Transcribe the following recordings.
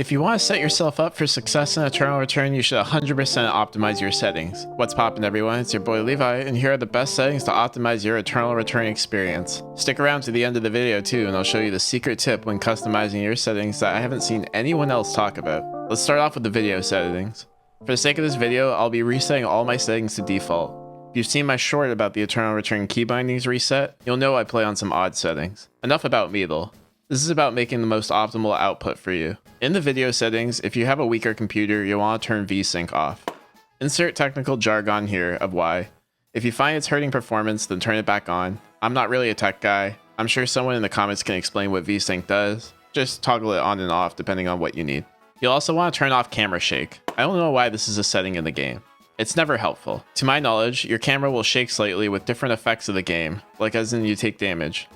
If you want to set yourself up for success in Eternal Return, you should 100% optimize your settings. What's poppin' everyone, it's your boy Levi, and here are the best settings to optimize your Eternal Return experience. Stick around to the end of the video too, and I'll show you the secret tip when customizing your settings that I haven't seen anyone else talk about. Let's start off with the video settings. For the sake of this video, I'll be resetting all my settings to default. If you've seen my short about the Eternal Return Keybindings reset, you'll know I play on some odd settings. Enough about me though. This is about making the most optimal output for you. In the video settings, if you have a weaker computer, you'll want to turn VSync off. Insert technical jargon here of why. If you find it's hurting performance, then turn it back on. I'm not really a tech guy. I'm sure someone in the comments can explain what VSync does. Just toggle it on and off depending on what you need. You'll also want to turn off camera shake. I don't know why this is a setting in the game. It's never helpful. To my knowledge, your camera will shake slightly with different effects of the game, like as in you take damage.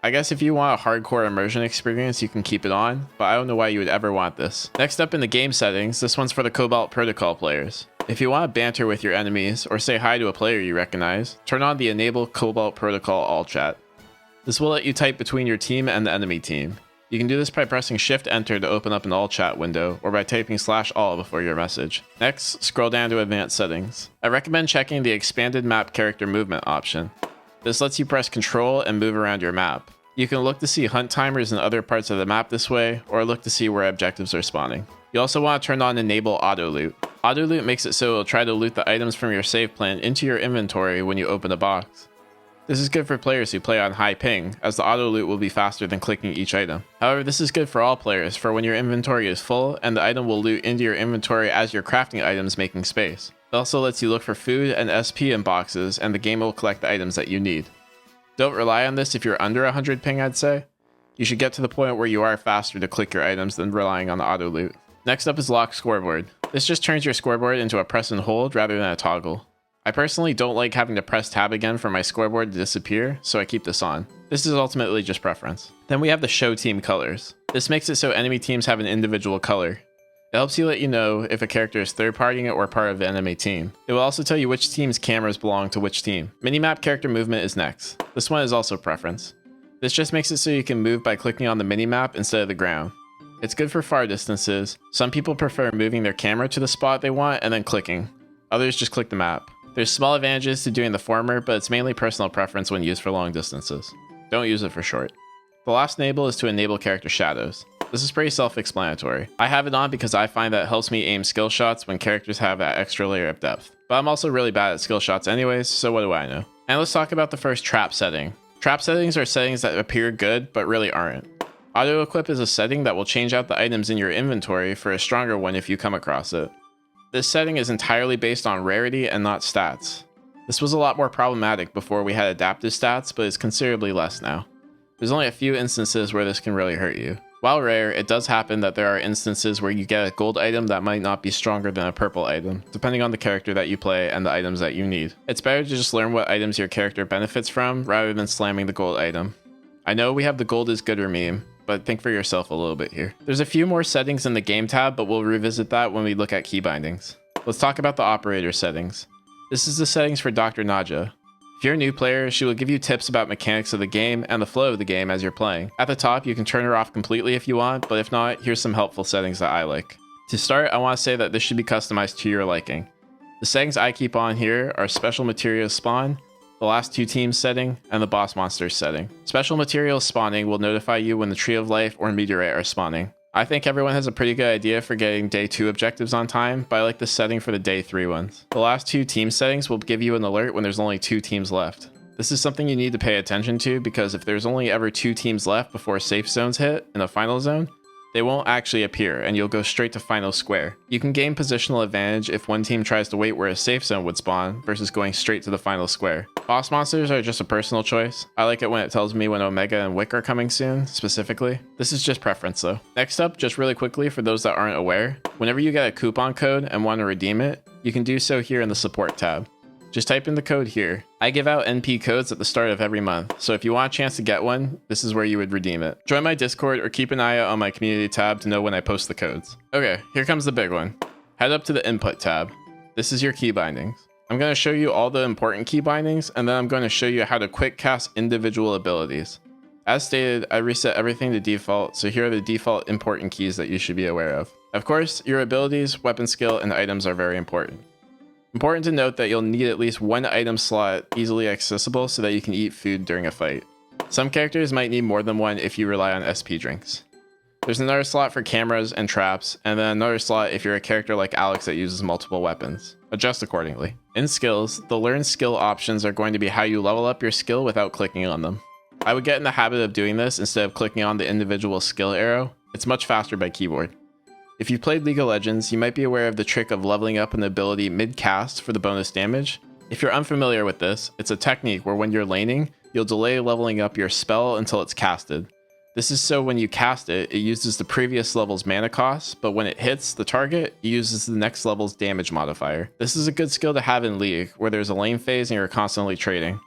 I guess if you want a hardcore immersion experience, you can keep it on, but I don't know why you would ever want this. Next up in the game settings, this one's for the Cobalt Protocol players. If you want to banter with your enemies, or say hi to a player you recognize, turn on the Enable Cobalt Protocol All Chat. This will let you type between your team and the enemy team. You can do this by pressing Shift-Enter to open up an all chat window, or by typing /all before your message. Next, scroll down to Advanced Settings. I recommend checking the Expanded Map Character Movement option. This lets you press Ctrl and move around your map. You can look to see hunt timers in other parts of the map this way, or look to see where objectives are spawning. You also want to turn on Enable Auto Loot. Auto Loot makes it so it'll try to loot the items from your save plan into your inventory when you open a box. This is good for players who play on high ping, as the auto loot will be faster than clicking each item. However, this is good for all players for when your inventory is full and the item will loot into your inventory as you're crafting items making space. It also lets you look for food and SP in boxes, and the game will collect the items that you need. Don't rely on this if you're under 100 ping, I'd say. You should get to the point where you are faster to click your items than relying on the auto loot. Next up is Lock Scoreboard. This just turns your scoreboard into a press and hold rather than a toggle. I personally don't like having to press tab again for my scoreboard to disappear, so I keep this on. This is ultimately just preference. Then we have the Show Team Colors. This makes it so enemy teams have an individual color. It helps you let you know if a character is third-partying it or part of the enemy team. It will also tell you which team's cameras belong to which team. Minimap character movement is next. This one is also preference. This just makes it so you can move by clicking on the minimap instead of the ground. It's good for far distances. Some people prefer moving their camera to the spot they want and then clicking. Others just click the map. There's small advantages to doing the former, but it's mainly personal preference when used for long distances. Don't use it for short. The last enable is to enable character shadows. This is pretty self-explanatory. I have it on because I find that it helps me aim skill shots when characters have that extra layer of depth. But I'm also really bad at skill shots anyways, so what do I know? And let's talk about the first trap setting. Trap settings are settings that appear good, but really aren't. Auto equip is a setting that will change out the items in your inventory for a stronger one if you come across it. This setting is entirely based on rarity and not stats. This was a lot more problematic before we had adaptive stats, but it's considerably less now. There's only a few instances where this can really hurt you. While rare, it does happen that there are instances where you get a gold item that might not be stronger than a purple item, depending on the character that you play and the items that you need. It's better to just learn what items your character benefits from rather than slamming the gold item. I know we have the gold is gooder meme, but think for yourself a little bit here. There's a few more settings in the game tab, but we'll revisit that when we look at keybindings. Let's talk about the operator settings. This is the settings for Dr. Nadja. If you're a new player, she will give you tips about mechanics of the game and the flow of the game as you're playing. At the top, you can turn her off completely if you want, but if not, here's some helpful settings that I like. To start, I want to say that this should be customized to your liking. The settings I keep on here are Special Materials Spawn, the Last Two Teams setting, and the Boss Monsters setting. Special Materials spawning will notify you when the Tree of Life or Meteorite are spawning. I think everyone has a pretty good idea for getting day 2 objectives on time, but I like this setting for the day 3 ones. The last 2 team settings will give you an alert when there's only 2 teams left. This is something you need to pay attention to because if there's only ever 2 teams left before safe zones hit in a final zone, they won't actually appear and you'll go straight to final square. You can gain positional advantage if one team tries to wait where a safe zone would spawn versus going straight to the final square. Boss monsters are just a personal choice. I like it when it tells me when Omega and Wick are coming soon, specifically. This is just preference though. Next up, just really quickly for those that aren't aware, whenever you get a coupon code and want to redeem it, you can do so here in the support tab. Just type in the code here. I give out NP codes at the start of every month, so if you want a chance to get one, this is where you would redeem it. Join my Discord or keep an eye out on my community tab to know when I post the codes. Okay, here comes the big one. Head up to the input tab. This is your key bindings. I'm going to show you all the important key bindings, and then I'm going to show you how to quick cast individual abilities. As stated, I reset everything to default, so here are the default important keys that you should be aware of. Of course, your abilities, weapon skill, and items are very important. Important to note that you'll need at least one item slot easily accessible so that you can eat food during a fight. Some characters might need more than one if you rely on SP drinks. There's another slot for cameras and traps, and then another slot if you're a character like Alex that uses multiple weapons. Adjust accordingly. In skills, the learn skill options are going to be how you level up your skill without clicking on them. I would get in the habit of doing this instead of clicking on the individual skill arrow. It's much faster by keyboard. If you've played League of Legends, you might be aware of the trick of leveling up an ability mid-cast for the bonus damage. If you're unfamiliar with this, it's a technique where when you're laning, you'll delay leveling up your spell until it's casted. This is so when you cast it, it uses the previous level's mana cost, but when it hits the target, it uses the next level's damage modifier. This is a good skill to have in League, where there's a lane phase and you're constantly trading.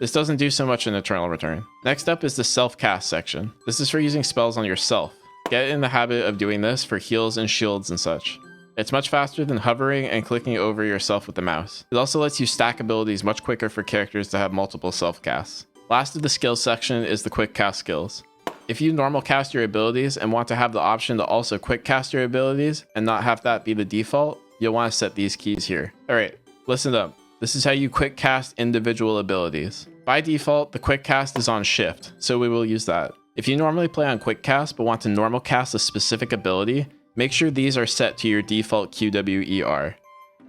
This doesn't do so much in Eternal Return. Next up is the self-cast section. This is for using spells on yourself. Get in the habit of doing this for heals and shields and such. It's much faster than hovering and clicking over yourself with the mouse. It also lets you stack abilities much quicker for characters that have multiple self-casts. Last of the skills section is the quick cast skills. If you normal cast your abilities and want to have the option to also quick cast your abilities and not have that be the default, you'll want to set these keys here. Alright, listen up. This is how you quick cast individual abilities. By default, the quick cast is on shift, so we will use that. If you normally play on quick cast but want to normal cast a specific ability, make sure these are set to your default QWER.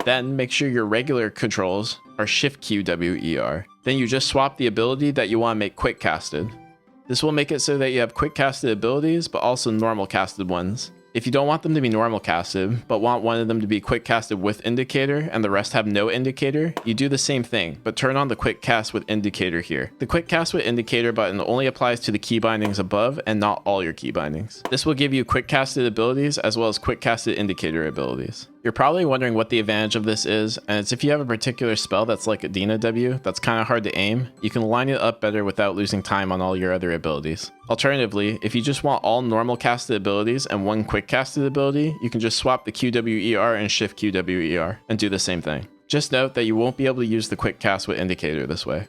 Then make sure your regular controls are shift QWER. Then you just swap the ability that you want to make quick casted. This will make it so that you have quick casted abilities but also normal casted ones. If you don't want them to be normal casted, but want one of them to be quick casted with indicator and the rest have no indicator, you do the same thing, but turn on the quick cast with indicator here. The quick cast with indicator button only applies to the key bindings above and not all your key bindings. This will give you quick casted abilities as well as quick casted indicator abilities. You're probably wondering what the advantage of this is, and it's if you have a particular spell that's like a Dina W that's kind of hard to aim, you can line it up better without losing time on all your other abilities. Alternatively, if you just want all normal casted abilities and one quick casted ability, you can just swap the QWER and shift QWER and do the same thing. Just note that you won't be able to use the quick cast with indicator this way.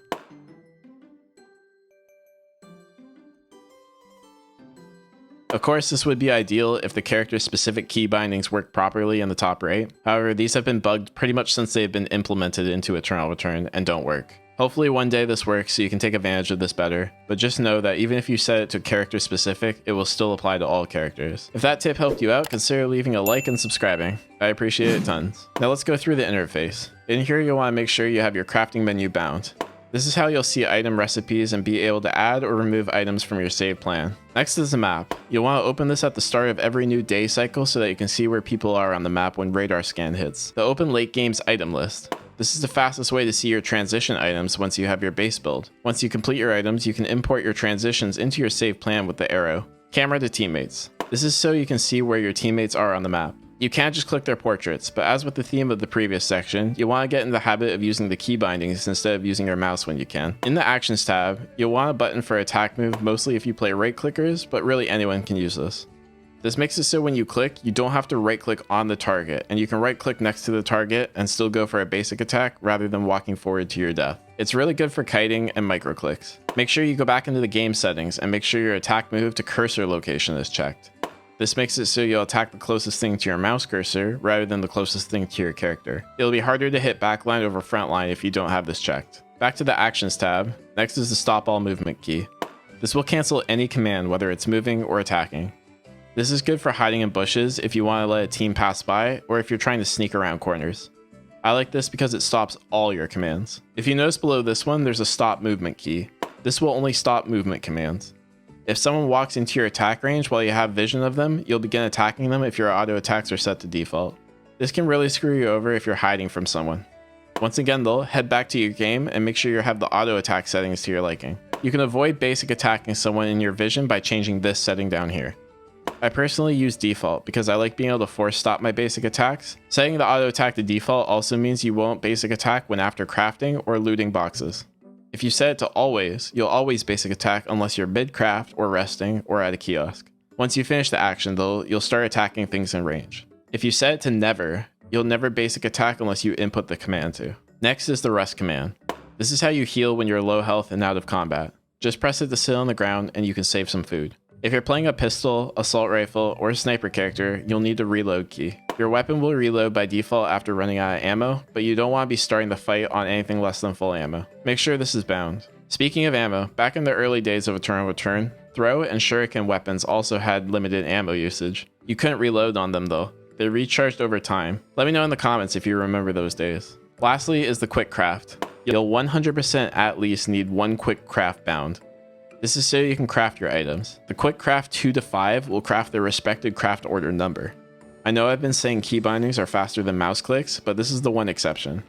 Of course, this would be ideal if the character's specific key bindings work properly in the top right. However, these have been bugged pretty much since they've been implemented into Eternal Return and don't work. Hopefully one day this works so you can take advantage of this better, but just know that even if you set it to character specific, it will still apply to all characters. If that tip helped you out, consider leaving a like and subscribing. I appreciate it tons. Now let's go through the interface. In here you'll want to make sure you have your crafting menu bound. This is how you'll see item recipes and be able to add or remove items from your save plan. Next is the map. You'll want to open this at the start of every new day cycle so that you can see where people are on the map when radar scan hits. The open late game's item list. This is the fastest way to see your transition items once you have your base build. Once you complete your items, you can import your transitions into your save plan with the arrow. Camera to teammates. This is so you can see where your teammates are on the map. You can't just click their portraits, but as with the theme of the previous section, you want to get in the habit of using the key bindings instead of using your mouse when you can. In the Actions tab, you'll want a button for attack move mostly if you play right clickers, but really anyone can use this. This makes it so when you click, you don't have to right click on the target, and you can right click next to the target and still go for a basic attack rather than walking forward to your death. It's really good for kiting and micro clicks. Make sure you go back into the game settings and make sure your attack move to cursor location is checked. This makes it so you'll attack the closest thing to your mouse cursor rather than the closest thing to your character. It'll be harder to hit backline over frontline if you don't have this checked. Back to the Actions tab. Next is the Stop All Movement key. This will cancel any command whether it's moving or attacking. This is good for hiding in bushes if you want to let a team pass by or if you're trying to sneak around corners. I like this because it stops all your commands. If you notice below this one, there's a Stop Movement key. This will only stop movement commands. If someone walks into your attack range while you have vision of them, you'll begin attacking them if your auto attacks are set to default. This can really screw you over if you're hiding from someone. Once again though, head back to your game and make sure you have the auto attack settings to your liking. You can avoid basic attacking someone in your vision by changing this setting down here. I personally use default because I like being able to force stop my basic attacks. Setting the auto attack to default also means you won't basic attack when after crafting or looting boxes. If you set it to always, you'll always basic attack unless you're mid-craft or resting or at a kiosk. Once you finish the action though, you'll start attacking things in range. If you set it to never, you'll never basic attack unless you input the command to. Next is the rest command. This is how you heal when you're low health and out of combat. Just press it to sit on the ground and you can save some food. If you're playing a pistol, assault rifle, or sniper character, you'll need the reload key. Your weapon will reload by default after running out of ammo, but you don't want to be starting the fight on anything less than full ammo. Make sure this is bound. Speaking of ammo, back in the early days of Eternal Return, throw and shuriken weapons also had limited ammo usage. You couldn't reload on them though. They recharged over time. Let me know in the comments if you remember those days. Lastly is the quick craft. You'll 100% at least need one quick craft bound. This is so you can craft your items. The quick craft 2 to 5 will craft their respected craft order number. I know I've been saying keybindings are faster than mouse clicks, but this is the one exception.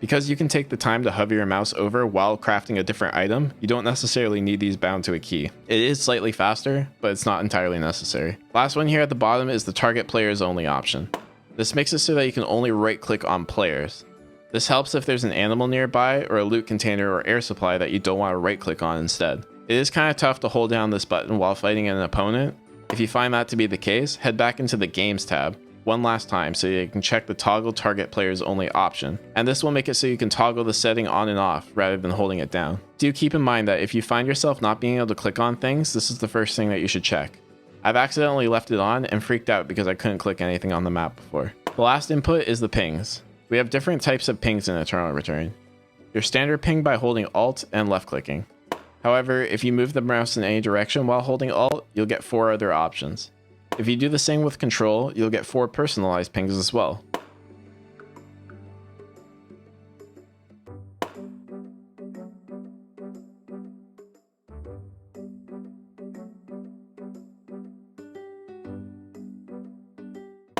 Because you can take the time to hover your mouse over while crafting a different item, you don't necessarily need these bound to a key. It is slightly faster, but it's not entirely necessary. Last one here at the bottom is the target players only option. This makes it so that you can only right click on players. This helps if there's an animal nearby or a loot container or air supply that you don't want to right click on instead. It is kind of tough to hold down this button while fighting an opponent. If you find that to be the case, head back into the Games tab one last time so you can check the toggle target players only option, and this will make it so you can toggle the setting on and off rather than holding it down. Do keep in mind that if you find yourself not being able to click on things, this is the first thing that you should check. I've accidentally left it on and freaked out because I couldn't click anything on the map before. The last input is the pings. We have different types of pings in Eternal Return. Your standard ping by holding Alt and left clicking. However, if you move the mouse in any direction while holding Alt, you'll get 4 other options. If you do the same with Control, you'll get 4 personalized pings as well.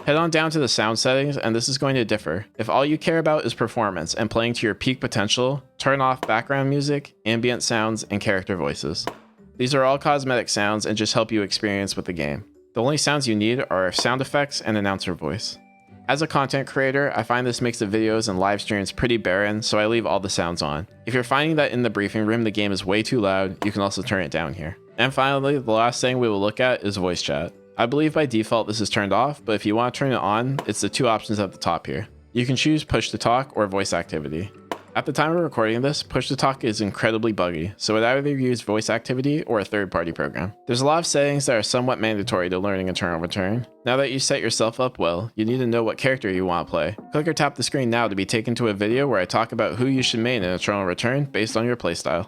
Head on down to the sound settings, and this is going to differ. If all you care about is performance and playing to your peak potential, turn off background music, ambient sounds, and character voices. These are all cosmetic sounds and just help you experience with the game. The only sounds you need are sound effects and announcer voice. As a content creator, I find this makes the videos and live streams pretty barren, so I leave all the sounds on. If you're finding that in the briefing room the game is way too loud, you can also turn it down here. And finally, the last thing we will look at is voice chat. I believe by default this is turned off, but if you want to turn it on, it's the 2 options at the top here. You can choose push to talk or voice activity. At the time of recording this, push to talk is incredibly buggy, so it either use voice activity or a third-party program. There's a lot of settings that are somewhat mandatory to learning Eternal Return. Now that you set yourself up well, you need to know what character you want to play. Click or tap the screen now to be taken to a video where I talk about who you should main in Eternal Return based on your playstyle.